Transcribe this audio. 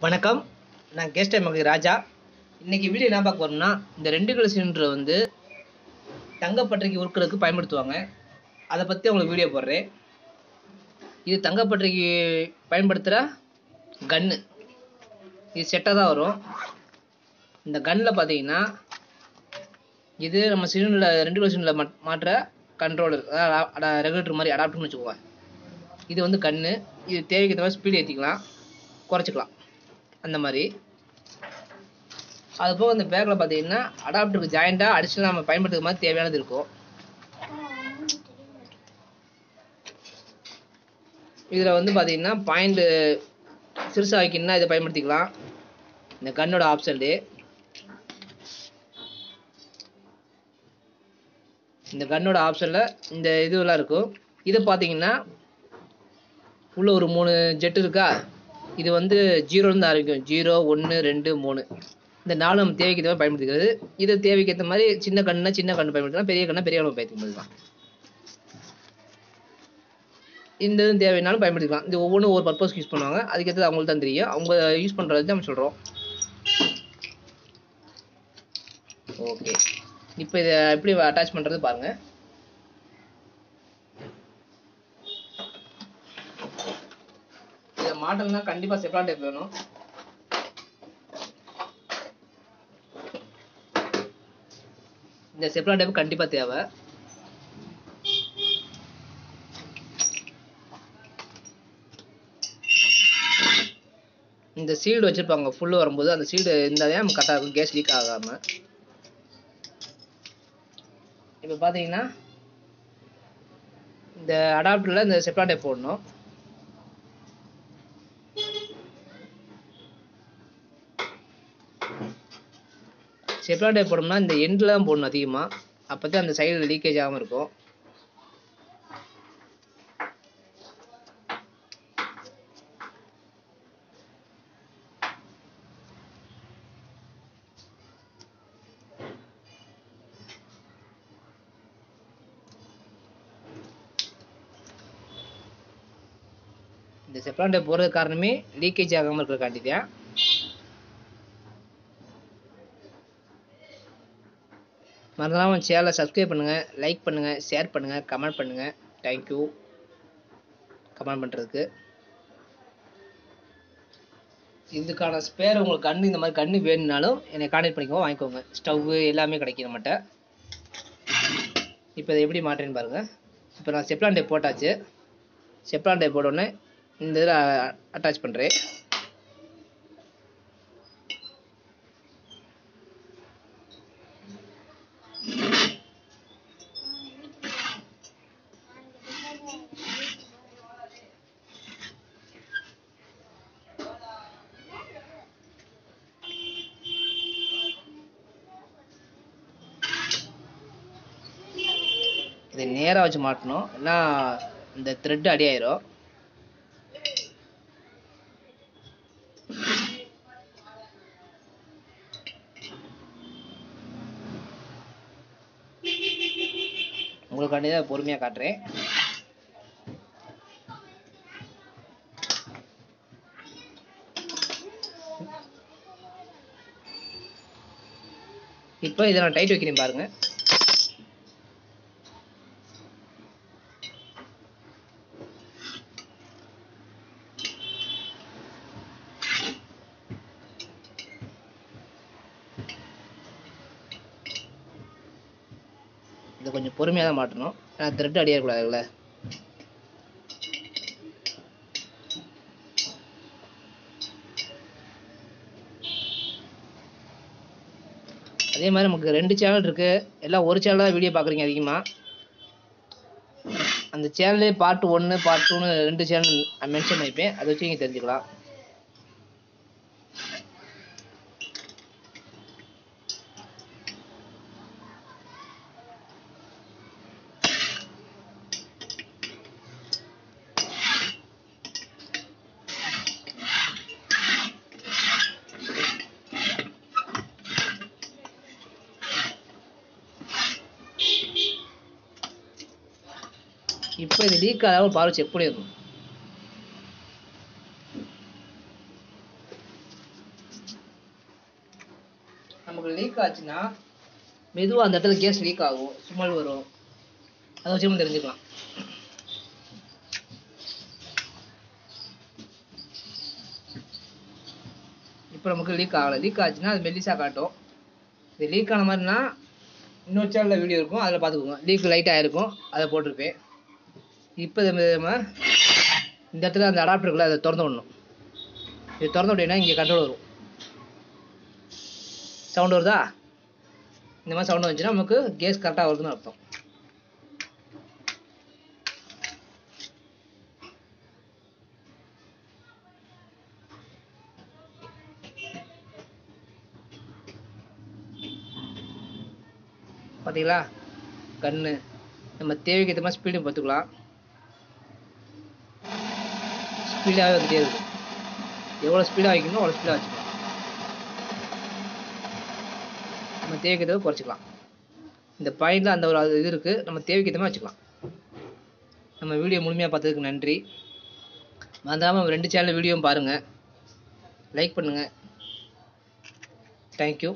வணக்கம். நான் கெஸ்ட் மகளிர் ராஜா. இன்னைக்கு வீடியோ என்ன பார்க்க போறோம்னா, இந்த 2 கிலோ சிலிண்டர் வந்து தங்கப்பட்டறைக்கு உருக்குறதுக்கு பயன்படுத்துவாங்க. அதை பற்றி உங்களுக்கு வீடியோ போடுறேன். இது தங்கப்பட்டறைக்கு பயன்படுத்துகிற கன்னு. இது செட்டாக தான் வரும். இந்த கன்னில் பார்த்தீங்கன்னா, இது நம்ம சிலிண்டரில் 2 கிலோ சிலிண்டரில் மாற்ற கண்ட்ரோலர், அதாவது ரெகுலேட்டர் மாதிரி அடாப்டர்னு வச்சுக்கோங்க. இது வந்து கன்னு. இது தேவைக்கு ஏற்ற மாதிரி ஸ்பீடு ஏற்றிக்கலாம், குறைச்சிக்கலாம் அந்த மாதிரி. அது போக இந்த பேக்கில் பார்த்தீங்கன்னா அடாப்டருக்கு ஜாயிண்டாக அடிஷனலாக நம்ம பயன்படுத்துகிற மாதிரி தேவையானது இருக்கும். இதில் வந்து பார்த்தீங்கன்னா பாயிண்ட் சிறுசாக வைக்கணும்னா இதை பயன்படுத்திக்கலாம். இந்த கன்னோட ஆப்ஷன்லே இந்த கன்னோட ஆப்ஷனில் இந்த இதுவெல்லாம் இருக்கும். இதை பார்த்தீங்கன்னா உள்ள ஒரு 3 ஜெட் இருக்கா. இது வந்து 0லேருந்து ஆரம்பிக்கும். 0, 1, 2, 3 இந்த 4 நம்ம தேவைக்கு ஏற்ற மாதிரி பயன்படுத்திக்கிறது. இது தேவைக்கு ஏற்ற மாதிரி சின்ன கண்ணை சின்ன கண்ணு பயன்படுத்தலாம், பெரிய கண்ணை பெரிய கண்ணு பயன்படுத்திக்கலாம். இந்த இதுவும் தேவைனாலும் பயன்படுத்திக்கலாம். இது ஒவ்வொன்றும் ஒரு பர்பஸ்க்கு யூஸ் பண்ணுவாங்க. அதுக்கேற்றது அவங்களுக்கு தான் தெரியும். அவங்க யூஸ் பண்ணுறது நம்ம சொல்கிறோம். ஓகே, இப்போ இதை எப்படி அட்டாச் பண்ணுறது பாருங்கள். இதை மாடல்னா கண்டிப்பாக செப்ரான் டைப் வேணும். இந்த செப்ரான் டைப் கண்டிப்பாக தேவை. இந்த சீல்டு வச்சுருப்பாங்க ஃபுல்லு வரும்போது, அந்த சீல்டு இருந்தாலே நம்ம கரெக்டாக இருக்கும், கேஸ் லீக் ஆகாமல். இப்போ பார்த்தீங்கன்னா இந்த அடாப்டரில் இந்த செப்ரான் டைப் போடணும். செப்ரான் டைப் போடணும்னா இந்த எண்டில் தான் போடணும் அதிகமாக. அப்போ தான் அந்த சைடு லீக்கேஜ் ஆகாமல் இருக்கும். இந்த செப்ரான் டைப் போடுறது காரணமே லீக்கேஜ் ஆகாமல் இருக்கிறக்காண்டி தான். மறந்துடாமல் சேனலை சப்ஸ்கிரைப் பண்ணுங்கள், லைக் பண்ணுங்கள், ஷேர் பண்ணுங்கள், கமெண்ட் பண்ணுங்கள். தேங்க்யூ கமெண்ட் பண்ணுறதுக்கு. இதுக்கான ஸ்பேர் உங்களுக்கு கன்று இந்த மாதிரி கன்று வேணும்னாலும் என்னை கான்டெக்ட் பண்ணிக்கோங்க, வாங்கிக்கோங்க. ஸ்டவ்வு எல்லாமே கிடைக்கும் நம்மகிட்ட. இப்போ இதை எப்படி மாட்டேன்னு பாருங்கள். இப்போ நான் செப்ரான் டைப் போட்டாச்சு. செப்ரான் டைப் போட்டோடனே இந்த இதில் அட்டாச் பண்ணுறேன். இதை நேராக வச்சு மாட்டணும், ஏன்னா இந்த த்ரெட் அடி ஆயிரும். உங்களுக்காண்டி தான் பொறுமையாக காட்டுறேன். இப்போ இதை நான் டைட் வைக்கிறேன் பாருங்க. இதை கொஞ்சம் பொறுமையாக தான் மாட்டணும், ஏன்னா த்ரெட் அடியக்கூடாதுல்ல. அதே மாதிரி நமக்கு 2 சேனல் இருக்குது. எல்லாம் ஒரு சேனல் தான் வீடியோ பார்க்குறீங்க அதிகமாக. அந்த சேனல்லே பார்ட் 1 பார்ட் 2ன்னு 2 சேனல் மென்ஷன் பண்ணிப்பேன். அதை வச்சு நீங்கள் தெரிஞ்சுக்கலாம். இப்போ இது லீக் ஆகாமல் பாரு செக் பண்ணிடணும். நமக்கு லீக் ஆச்சுன்னா மெதுவாக அந்த இடத்துல கேஸ் லீக் ஆகும், சுமல் வரும். அதை வச்சு நம்ம தெரிஞ்சுக்கலாம். இப்போ நமக்கு லீக் ஆகலை. லீக் ஆச்சுன்னா அது மெல்லிசாக காட்டும். இது லீக் ஆன மாதிரினா இன்னொரு சேனலில் வீடியோ இருக்கும், அதில் பார்த்துக்கோங்க. லீக் லைட்டாக இருக்கும், அதை போட்டிருப்பேன். இப்போ நம்ம இந்த இடத்துல அந்த அடாப்டர் இருக்குல்ல, அதை திறந்து விடணும். இது திறந்து விட்டீங்கன்னா இங்கே கண்ட்ரோல் வரும். சவுண்ட் வருதா? இந்த மாதிரி சவுண்ட் வந்துச்சுன்னா நமக்கு கேஸ் கரெக்டாக வருதுன்னு அர்த்தம். பார்த்தீங்களா? கன்று நம்ம தேவைக்கு ஏற்ற மாதிரி ஸ்பீடு பார்த்துக்கலாம். ஸ்பீடாகவே வந்துட்டே இருக்கும். எவ்வளோ ஸ்பீடாக வைக்கணுமோ அவ்வளோ ஸ்பீடாக வச்சுக்கலாம். நம்ம தேவைக்கு ஏற்ற குறைச்சிக்கலாம். இந்த பாயிண்டில் அந்த ஒரு இது இருக்குது, நம்ம தேவைக்கு ஏற்ற மாதிரி வச்சுக்கலாம். நம்ம வீடியோ முழுமையாக பார்த்ததுக்கு நன்றி. மறந்துடாமல் 2 சேனல் வீடியோவும் பாருங்கள், லைக் பண்ணுங்கள். தேங்க்யூ.